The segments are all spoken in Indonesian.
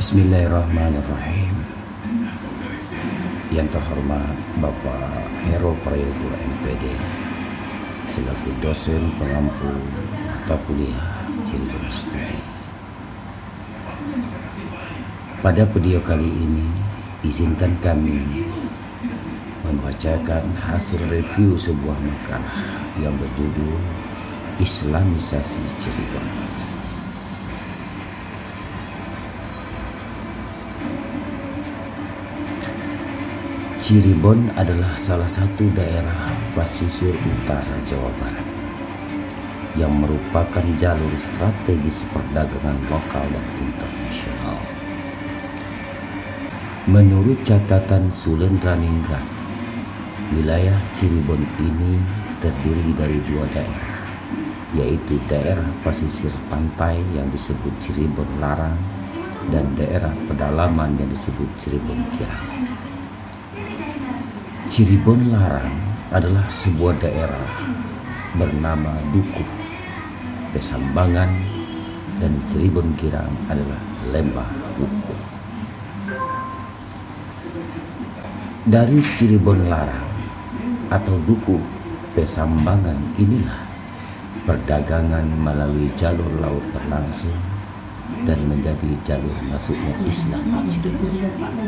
Bismillahirrahmanirrahim. Yang terhormat Bapak Hero Prayogo MPD selaku dosen pengampu mata kuliah Cirebon Studi. Pada video kali ini izinkan kami membacakan hasil review sebuah makalah yang berjudul Islamisasi Cirebon. Cirebon adalah salah satu daerah pesisir utara Jawa Barat yang merupakan jalur strategis perdagangan lokal dan internasional. Menurut catatan Sulendraninggrat, wilayah Cirebon ini terdiri dari dua daerah, yaitu daerah pesisir pantai yang disebut Cirebon Larang dan daerah pedalaman yang disebut Cirebon Kirang. Cirebon Larang adalah sebuah daerah bernama Dukuh, Pesambangan, dan Cirebon Kirang adalah Lembah Uku. Dari Cirebon Larang atau Dukuh Pesambangan inilah perdagangan melalui jalur laut berlangsung dan menjadi jalur masuknya Islam di Cirebon.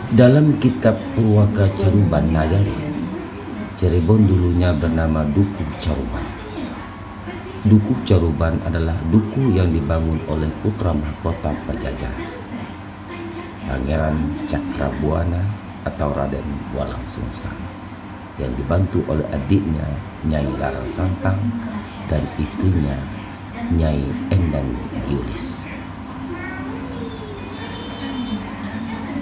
Dalam kitab Purwaka Caruban Nagari, Cirebon dulunya bernama Dukuh Caruban. Dukuh Caruban adalah dukuh yang dibangun oleh putra mahkota Pajajaran, Pangeran Cakrabuana atau Raden Walang Sungsang, yang dibantu oleh adiknya Nyai Larang Santang dan istrinya Nyai Endang Yulis.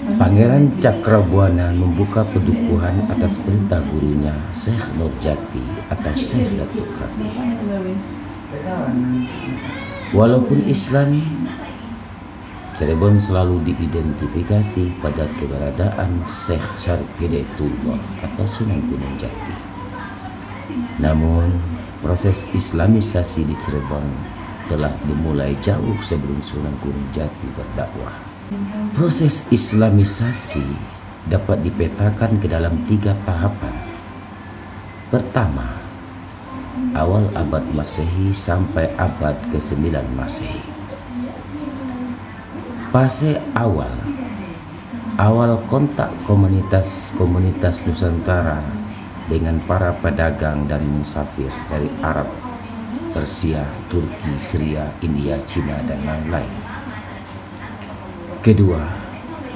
Pangeran Cakrabuana membuka pedukuhan atas perintah gurunya Syekh Nurjati atau Syekh Datuk Khafi. Walaupun Islam, Cirebon selalu diidentifikasi pada keberadaan Syekh Syarif Hidayatullah atau Sunan Gunung Jati. Namun, proses Islamisasi di Cirebon telah dimulai jauh sebelum Sunan Gunung Jati berdakwah. Proses Islamisasi dapat dipetakan ke dalam 3 tahapan. Pertama, awal abad Masehi sampai abad ke-9 Masehi. Fase awal kontak komunitas Nusantara dengan para pedagang dan musafir dari Arab, Persia, Turki, Syria, India, Cina, dan lain-lain. Kedua,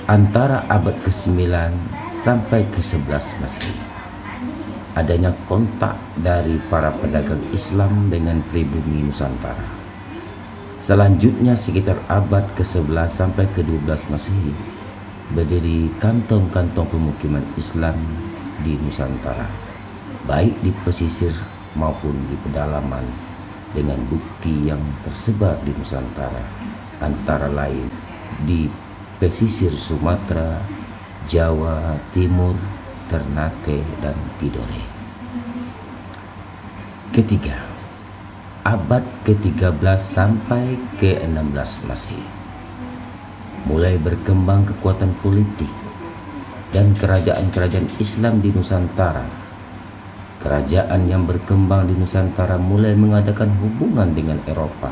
antara abad ke-9 sampai ke-11 Masehi, adanya kontak dari para pedagang Islam dengan pribumi Nusantara. Selanjutnya sekitar abad ke-11 sampai ke-12 Masehi, berdiri kantong-kantong pemukiman Islam di Nusantara, baik di pesisir maupun di pedalaman, dengan bukti yang tersebar di Nusantara, antara lain di pesisir Sumatera, Jawa Timur, Ternate, dan Tidore. Ketiga, abad ke-13 sampai ke-16 Masehi, mulai berkembang kekuatan politik dan kerajaan-kerajaan Islam di Nusantara. Kerajaan yang berkembang di Nusantara mulai mengadakan hubungan dengan Eropa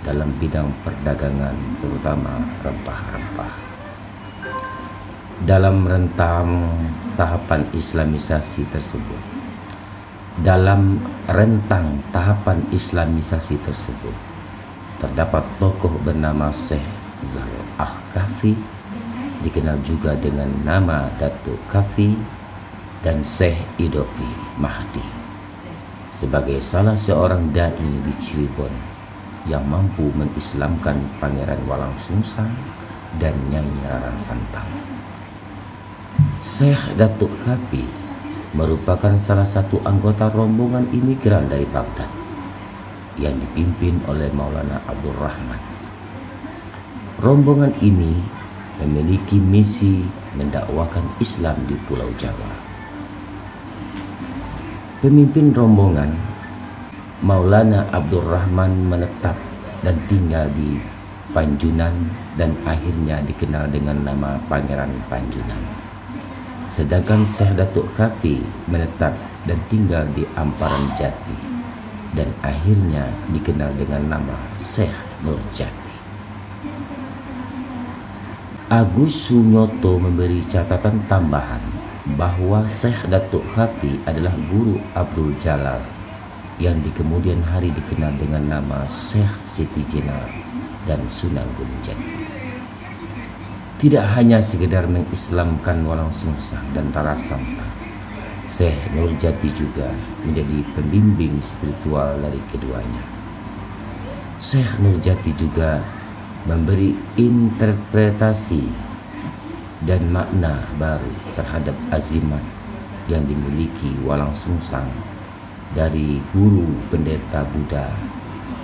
dalam bidang perdagangan, terutama rempah-rempah. Dalam rentang tahapan Islamisasi tersebut, terdapat tokoh bernama Syekh Zahul Khafi, dikenal juga dengan nama Datuk Khafi, dan Syekh Idofi Mahdi sebagai salah seorang dai di Cirebon yang mampu mengislamkan Pangeran Walang Sungsang dan Nyai Larang Santang. Syekh Datuk Khafi merupakan salah satu anggota rombongan imigran dari Baghdad yang dipimpin oleh Maulana Abdul Rahman. Rombongan ini memiliki misi mendakwakan Islam di Pulau Jawa. Pemimpin rombongan Maulana Abdul Rahman menetap dan tinggal di Panjunan, dan akhirnya dikenal dengan nama Pangeran Panjunan. Sedangkan Syekh Datuk Khafi menetap dan tinggal di Amparan Jati dan akhirnya dikenal dengan nama Syekh Nurjati. Agus Sunyoto memberi catatan tambahan bahwa Syekh Datuk Khafi adalah guru Abdul Jalal yang di kemudian hari dikenal dengan nama Syekh Siti Jenar dan Sunan Gunung Jati. Tidak hanya sekedar mengislamkan Walang Sungsang dan Rara Santang, Syekh Nurjati juga menjadi pembimbing spiritual dari keduanya. Syekh Nurjati juga memberi interpretasi dan makna baru terhadap azimat yang dimiliki Walang Sungsang dari guru pendeta Buddha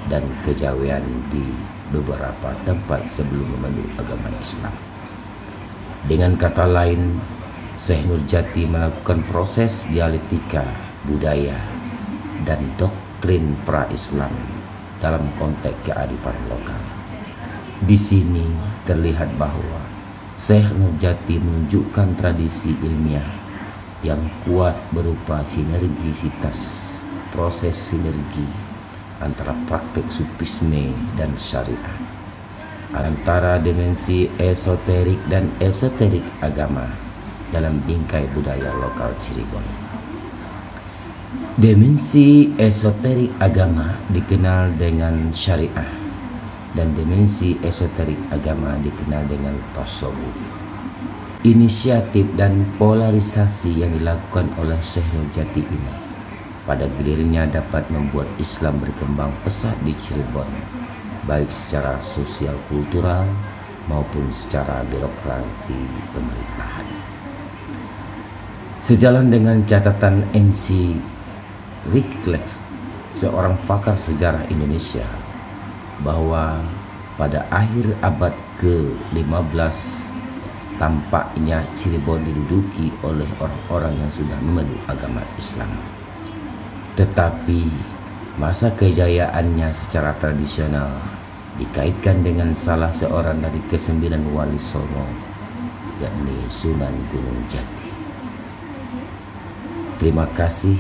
dan kejawen di beberapa tempat sebelum memeluk agama Islam. Dengan kata lain, Syekh Nurjati melakukan proses dialektika budaya dan doktrin pra-Islam dalam konteks kearifan lokal. Di sini terlihat bahwa Syekh Nurjati menunjukkan tradisi ilmiah yang kuat berupa sinergisitas, proses sinergi antara praktek sufisme dan syariah, antara dimensi esoterik dan esoterik agama dalam bingkai budaya lokal Cirebon. Dimensi esoterik agama dikenal dengan syariah dan dimensi esoterik agama dikenal dengan tasawuf. Inisiatif dan polarisasi yang dilakukan oleh Syekh Nurjati ini pada gilirannya dapat membuat Islam berkembang pesat di Cirebon, baik secara sosial kultural maupun secara birokrasi pemerintahan. Sejalan dengan catatan MC Ricklex, seorang pakar sejarah Indonesia, bahwa pada akhir abad ke-15 tampaknya Cirebon diduduki oleh orang-orang yang sudah memeluk agama Islam. Tetapi masa kejayaannya secara tradisional dikaitkan dengan salah seorang dari ke-9 Wali Songo, yakni Sunan Gunung Jati. Terima kasih.